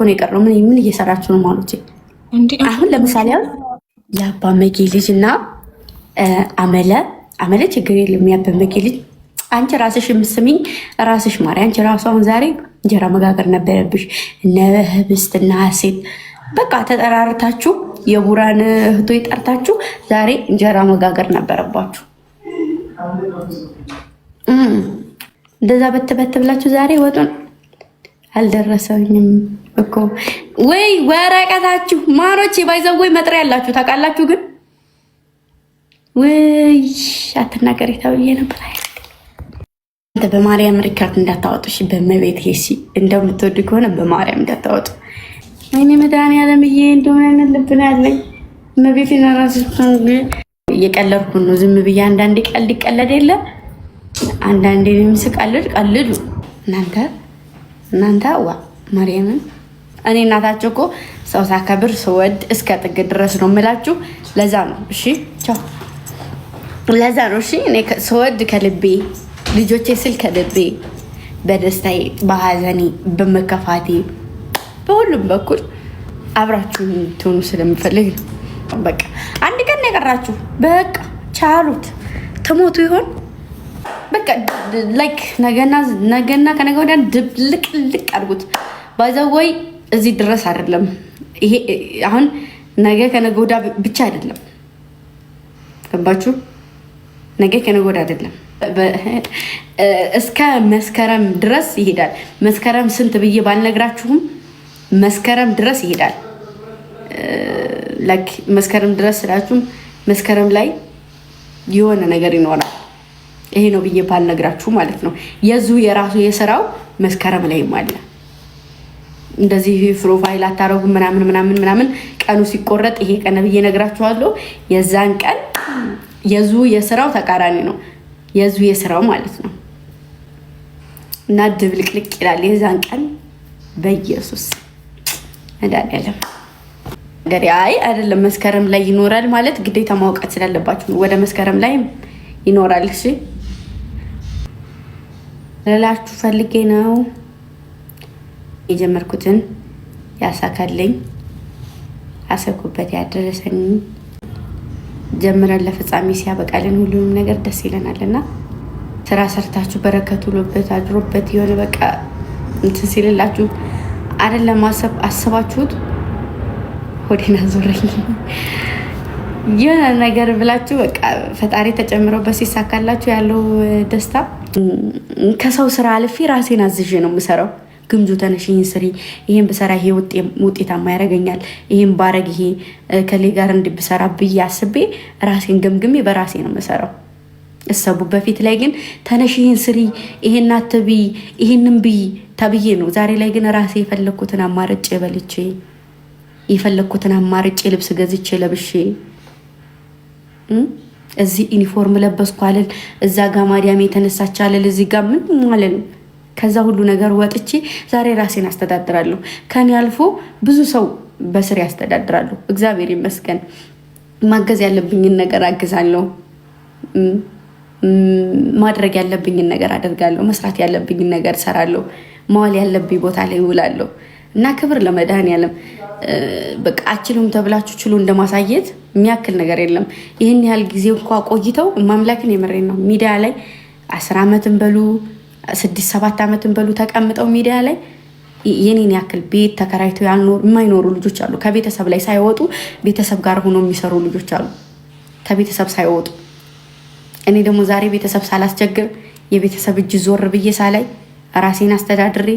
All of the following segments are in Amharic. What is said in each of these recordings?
ነው የቀረው። ምን እየሰራችሁ ነው ማለት አሁን ለምሳሌ የአባ መጌ ልጅና አመለ ችግር የለም። የአባ መጌ ልጅ አንቺ ራስሽ የምትስሚኝ ራስሽ ማሪ። አንቺ ራሱ አሁን ዛሬ እንጀራ መጋገር ነበረብሽ። እነ ህብስት እና ሀሴት በቃ ተጠራርታችሁ የቡራን እህቶ ይጠርታችሁ ዛሬ እንጀራ መጋገር ነበረባችሁ። እንደዛ በትበት ብላችሁ ዛሬ ወጡን አልደረሰኝም እኮ ወይ ወረቀታችሁ ማሮቼ ባይዘው ወይ መጥሪያ ያላችሁ ታውቃላችሁ። ግን ወይ አትናገሪ ተብዬ ነበር። አንተ በማርያም ሪካርድ እንዳታወጡ እሺ። በመቤት ሄሲ እንደምትወድ ከሆነ በማርያም እንዳታወጡ። ወይኔ መድኃኒዓለምዬ እንደሆነ አይነት ልብ ነው ያለኝ። መቤት ነራስ እየቀለድኩ ነው ዝም ብዬ። አንዳንዴ ቀልድ ይቀለድ የለ አንዳንዴ ስቀልድ ቀልዱ እናንተ ዋ ማርያምን እኔ እናታችሁ እኮ ሰው ሳከብር ስወድ እስከ ጥግ ድረስ ነው የምላችሁ። ለዛ ነው እሺ፣ ቻው። ለዛ ነው እሺ። እኔ ስወድ ከልቤ ልጆቼ ስል ከልቤ በደስታዬ፣ በሀዘኔ፣ በመከፋቴ በሁሉም በኩል አብራችሁ ትሆኑ ስለምፈልግ ነው። በቃ አንድ ቀን የቀራችሁ በቃ ቻሉት። ትሞቱ ይሆን በቃ ላይክ ነገና ከነገ ወዲያ ድብልቅልቅ አድርጉት። ባይዘወይ እዚህ ድረስ አይደለም ይሄ አሁን ነገ ከነገ ወዲያ ብቻ አይደለም። ገባችሁ? ነገ ከነገ ወዲያ አይደለም እስከ መስከረም ድረስ ይሄዳል። መስከረም ስንት ብዬ ባልነግራችሁም መስከረም ድረስ ይሄዳል። ላይክ መስከረም ድረስ ስላችሁም መስከረም ላይ የሆነ ነገር ይኖራል። ይሄ ነው ብዬ ባልነግራችሁ ማለት ነው። የዙ የራሱ የስራው መስከረም ላይም አለ። እንደዚህ ፕሮፋይል አታረጉ ምናምን ቀኑ ሲቆረጥ ይሄ ቀን ብዬ ነግራችኋለሁ። የዛን ቀን የዙ የስራው ተቃራኒ ነው። የዙ የስራው ማለት ነው እና ድብልቅልቅ ይላል የዛን ቀን በኢየሱስ መድኃኒዓለም ገሪ አይደለም። መስከረም ላይ ይኖራል ማለት ግዴታ ማውቃት ስላለባችሁ ወደ መስከረም ላይ ይኖራል። እሺ ለላችሁ ፈልጌ ነው የጀመርኩትን ያሳካልኝ አሰብኩበት ያደረሰኝ ጀምረን ለፍጻሜ ሲያበቃልን ሁሉንም ነገር ደስ ይለናልና ስራ ሰርታችሁ በረከቱ ሎበት አድሮበት የሆነ በቃ እንትን ሲልላችሁ አይደለም አስባችሁት ሆዴና ዞረኝ የሆነ ነገር ብላችሁ በቃ ፈጣሪ ተጨምሮበት ሲሳካላችሁ ያለው ደስታ ከሰው ስራ አልፌ ራሴን አዝዤ ነው የምሰራው። ግምጁ ተነሽ ይሄን ስሪ፣ ይሄን ብሰራ ይሄ ውጤታማ ያደርገኛል፣ ይሄን ባረግ ይሄ ከሌ ጋር እንድብሰራ ብዬ አስቤ ራሴን ገምግሜ በራሴ ነው የምሰራው። እሰቡ በፊት ላይ ግን ተነሽ ይሄን ስሪ፣ ይሄን አትቢ፣ ይሄንን ብይ ተብዬ ነው። ዛሬ ላይ ግን ራሴ የፈለኩትን አማርጬ በልቼ የፈለኩትን አማርጬ ልብስ ገዝቼ ለብሼ እዚህ ዩኒፎርም ለበስኩ አለል፣ እዛ ጋ ማዲያም የተነሳች አለል፣ እዚህ ጋ ምን ማለት ነው። ከዛ ሁሉ ነገር ወጥቼ ዛሬ ራሴን አስተዳድራለሁ። ከኔ አልፎ ብዙ ሰው በስር ያስተዳድራሉ። እግዚአብሔር ይመስገን። ማገዝ ያለብኝን ነገር አግዛለሁ። ማድረግ ያለብኝን ነገር አደርጋለሁ። መስራት ያለብኝን ነገር ሰራለሁ። መዋል ያለብኝ ቦታ ላይ ውላለሁ እና ክብር ለመድኃኒዓለም። በቃ አችሉም ተብላችሁ ችሉ እንደማሳየት የሚያክል ነገር የለም። ይህን ያህል ጊዜ እንኳ ቆይተው ማምላክን የመረኝ ነው። ሚዲያ ላይ 10 ዓመትን በሉ 6-7 ዓመትን በሉ ተቀምጠው ሚዲያ ላይ የኔን ያክል ቤት ተከራይተው የማይኖሩ ልጆች አሉ። ከቤተሰብ ላይ ሳይወጡ ቤተሰብ ጋር ሆኖ የሚሰሩ ልጆች አሉ፣ ከቤተሰብ ሳይወጡ። እኔ ደግሞ ዛሬ ቤተሰብ ሳላስቸግር የቤተሰብ እጅ ዞር ብዬ ሳላይ ራሴን አስተዳድሬ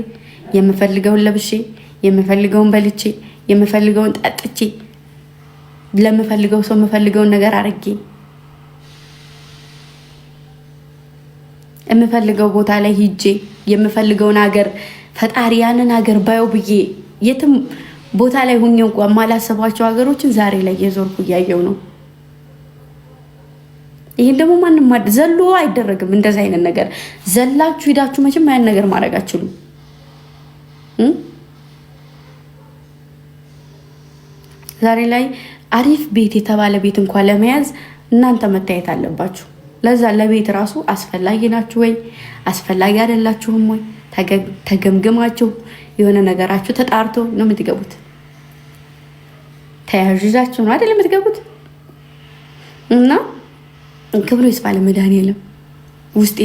የምፈልገውን ለብሼ የምፈልገውን በልቼ የምፈልገውን ጠጥቼ ለምፈልገው ሰው የምፈልገውን ነገር አድርጌ የምፈልገው ቦታ ላይ ሂጄ የምፈልገውን ሀገር ፈጣሪ ያንን ሀገር ባየው ብዬ የትም ቦታ ላይ ሆኜ እንኳን ማላሰባቸው ሀገሮችን ዛሬ ላይ የዞርኩ እያየው ነው። ይሄን ደግሞ ማንም ዘሎ አይደረግም። እንደዛ አይነት ነገር ዘላችሁ ሄዳችሁ መቼም ያን ነገር ማድረግ አትችሉም። ዛሬ ላይ አሪፍ ቤት የተባለ ቤት እንኳን ለመያዝ እናንተ መታየት አለባችሁ። ለዛ ለቤት ራሱ አስፈላጊ ናችሁ ወይ አስፈላጊ አይደላችሁም ወይ ተገምግማችሁ የሆነ ነገራችሁ ተጣርቶ ነው የምትገቡት። ተያዥዛችሁ ነው አይደል የምትገቡት። እና ክብሩ ይስፋ ለመድኃኒዓለም። ውስጤ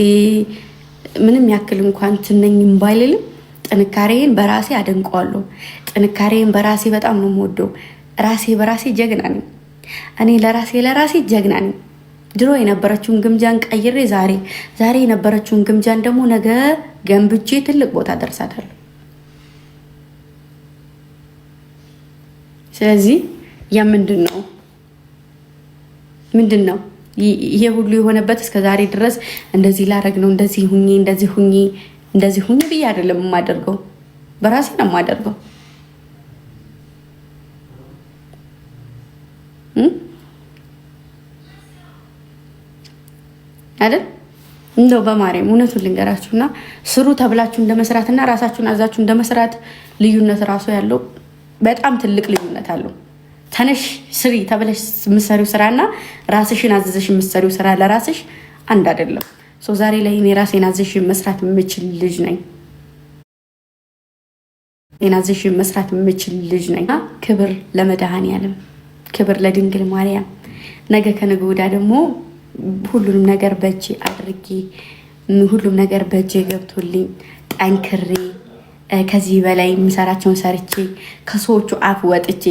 ምንም ያክል እንኳን ትነኝም ባይልልም ጥንካሬን በራሴ አደንቀዋለሁ። ጥንካሬን በራሴ በጣም ነው የምወደው። ራሴ በራሴ ጀግና ነኝ። እኔ ለራሴ ጀግና ነኝ። ድሮ የነበረችውን ግምጃን ቀይሬ ዛሬ የነበረችውን ግምጃን ደግሞ ነገ ገንብቼ ትልቅ ቦታ ደርሳታለሁ። ስለዚህ ያ ምንድን ነው ይሄ ሁሉ የሆነበት? እስከ ዛሬ ድረስ እንደዚህ ላረግ ነው እንደዚህ ሁኚ ብዬ አይደለም የማደርገው፣ በራሴ ነው የማደርገው። አይደል? እንደው በማርያም እውነቱን ልንገራችሁና ስሩ ተብላችሁ እንደመስራትና ራሳችሁን አዛችሁ እንደመስራት ልዩነት ራሱ ያለው በጣም ትልቅ ልዩነት አለው። ተነሽ ስሪ ተብለሽ የምትሰሪው ስራና ራስሽን አዘዘሽ የምትሰሪው ስራ ለራስሽ አንድ አይደለም። ዛሬ ላይ እኔ ራሴን አዘሽ መስራት የምችል ልጅ ነኝ። ክብር ለመድኃኒዓለም፣ ክብር ለድንግል ማርያም። ነገ ከነገ ወዲያ ደግሞ ሁሉንም ነገር በእጄ አድርጌ ሁሉም ነገር በእጄ ገብቶልኝ ጠንክሬ ከዚህ በላይ የምሰራቸውን ሰርቼ ከሰዎቹ አፍ ወጥቼ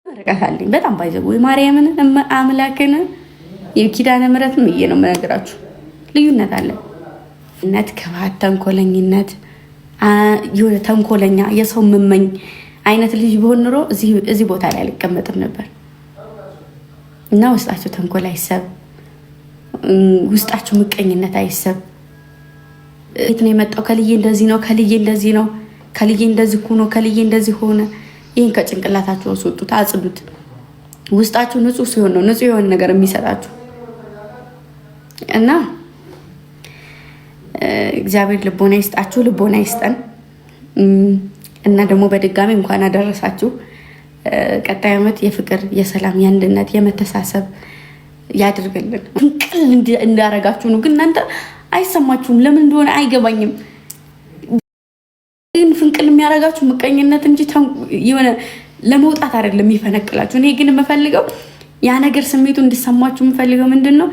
ርቀታለኝ። በጣም ባይዘው ማርያምን አምላክን የኪዳነ ምሕረትም እዬ ነው የምነግራችሁ። ልዩነት አለ። ነት ክፋት፣ ተንኮለኝነት፣ የሆነ ተንኮለኛ የሰው ምመኝ አይነት ልጅ ቢሆን ኑሮ እዚህ ቦታ ላይ አልቀመጥም ነበር። እና ውስጣችሁ ተንኮል አይሰብ፣ ውስጣችሁ ምቀኝነት አይሰብ። የት ነው የመጣው? ከልዬ እንደዚህ ነው፣ ከልዬ እንደዚህ ነው፣ ከልዬ እንደዚህ ሆኖ፣ ከልዬ እንደዚህ ሆነ። ይህን ከጭንቅላታችሁ አስወጡት፣ አጽዱት። ውስጣችሁ ንጹህ ሲሆን ነው ንጹህ የሆነ ነገር የሚሰጣችሁ። እና እግዚአብሔር ልቦና ይስጣችሁ፣ ልቦና ይስጠን። እና ደግሞ በድጋሚ እንኳን አደረሳችሁ። ቀጣይ ዓመት የፍቅር፣ የሰላም፣ የአንድነት፣ የመተሳሰብ ያድርግልን። ፍንቅል እንዳረጋችሁ ነው። ግን እናንተ አይሰማችሁም፣ ለምን እንደሆነ አይገባኝም። ግን ፍንቅል የሚያረጋችሁ ምቀኝነት እንጂ የሆነ ለመውጣት አይደለም የሚፈነቅላችሁ። እኔ ግን የምፈልገው ያ ነገር ስሜቱ እንዲሰማችሁ የምፈልገው ምንድን ነው፣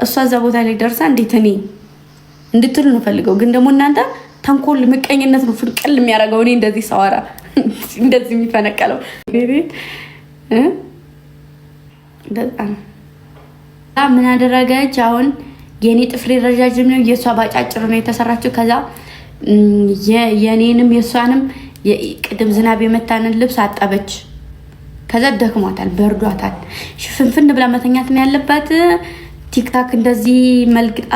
እሷ እዛ ቦታ ላይ ደርሳ እንዴት እኔ እንድትሉ ነው ፈልገው። ግን ደግሞ እናንተ ተንኮል፣ ምቀኝነት ነው ፍንቅል የሚያረገው። እኔ እንደዚህ ሰዋራ እንደዚህ የሚፈነቀለው ምን አደረገች? አሁን የኔ ጥፍሬ ረጃጅም ነው፣ የእሷ ባጫጭር ነው የተሰራችው። ከዛ የኔንም የእሷንም ቅድም ዝናብ የመታንን ልብስ አጠበች። ከዛ ደክሟታል፣ በርዷታል። ሽፍንፍን ብላ መተኛት ነው ያለባት። ቲክታክ እንደዚህ መልግጣ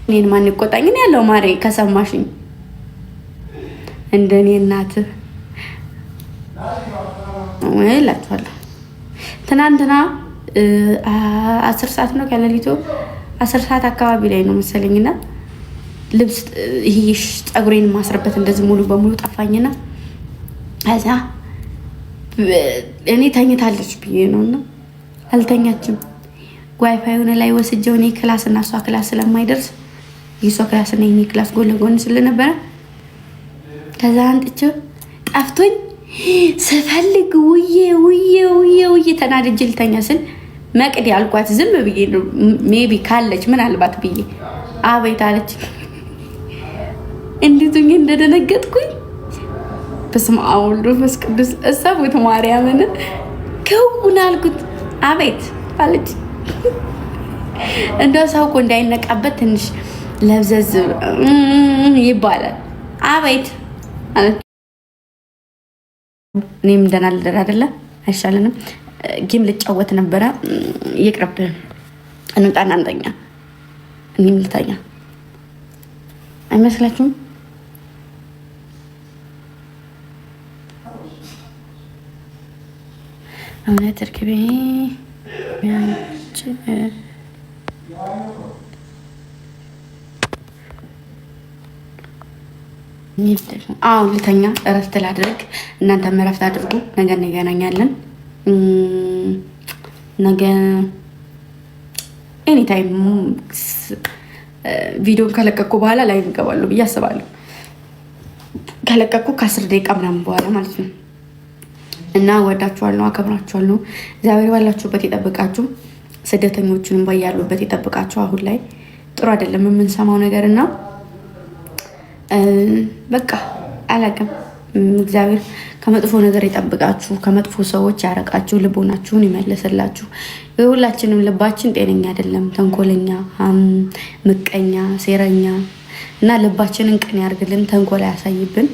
እኔን ማን ይቆጣኝ ያለው ማሬ ከሰማሽኝ እንደኔ እናት እላችኋለሁ። ትናንትና 10 ሰዓት ነው ከሌሊቱ 10 ሰዓት አካባቢ ላይ ነው መሰለኝና ልብስ ይሄ ፀጉሬን ማስረበት እንደዚህ ሙሉ በሙሉ ጠፋኝና ከዛ እኔ ተኝታለች ብዬ ነውና አልተኛችም። ዋይፋይ ሆነ ላይ ወስጀው እኔ ክላስ እና እሷ ክላስ ስለማይደርስ የሷ ክላስ እና የኔ ክላስ ጎን ለጎን ስለነበረ ከዛ አንጥቼው ጠፍቶኝ ስፈልግ ውዬ ተናድጄ ልተኛ ስል መቅድ ያልኳት ዝም ብዬ ነው ሜቢ ካለች ምናልባት ብዬ አቤት አለች። እንዴት እንደደነገጥኩኝ በስመ አብ ወወልድ ወመንፈስ ቅዱስ እሰቡት ማርያምን ከውና አልኩት። አቤት አለች። እንደው ሰው እኮ እንዳይነቃበት ትንሽ ለብዘዝ ይባላል። አቤት አለች። እኔም ደህና ልደር አይደለ አይሻለንም? ጌም ልጫወት ነበረ። ይቅርብን፣ እንውጣና እንተኛ። እኔም ልተኛ አይመስላችሁም? እውነት እርግቤ አሁን ልተኛ፣ እረፍት ላድርግ። እናንተም እረፍት አድርጉ። ነገ እንገናኛለን። ነገ ኤኒታይም ቪዲዮን ከለቀኩ በኋላ ላይ እንገባለሁ ብዬ አስባለሁ። ከለቀኩ ከ10 ደቂቃ ምናምን በኋላ ማለት ነው። እና ወዳችኋለሁ፣ አከብራችኋለሁ። እግዚአብሔር ባላችሁበት ይጠብቃችሁ፣ ስደተኞቹንም ባያሉበት ይጠብቃችሁ። አሁን ላይ ጥሩ አይደለም የምንሰማው ነገር እና በቃ አላውቅም። እግዚአብሔር ከመጥፎ ነገር ይጠብቃችሁ፣ ከመጥፎ ሰዎች ያረቃችሁ፣ ልቦናችሁን ይመልስላችሁ። የሁላችንም ልባችን ጤነኛ አይደለም፣ ተንኮለኛ፣ ምቀኛ፣ ሴረኛ እና ልባችንን ቅን ያርግልን፣ ተንኮል ያሳይብን።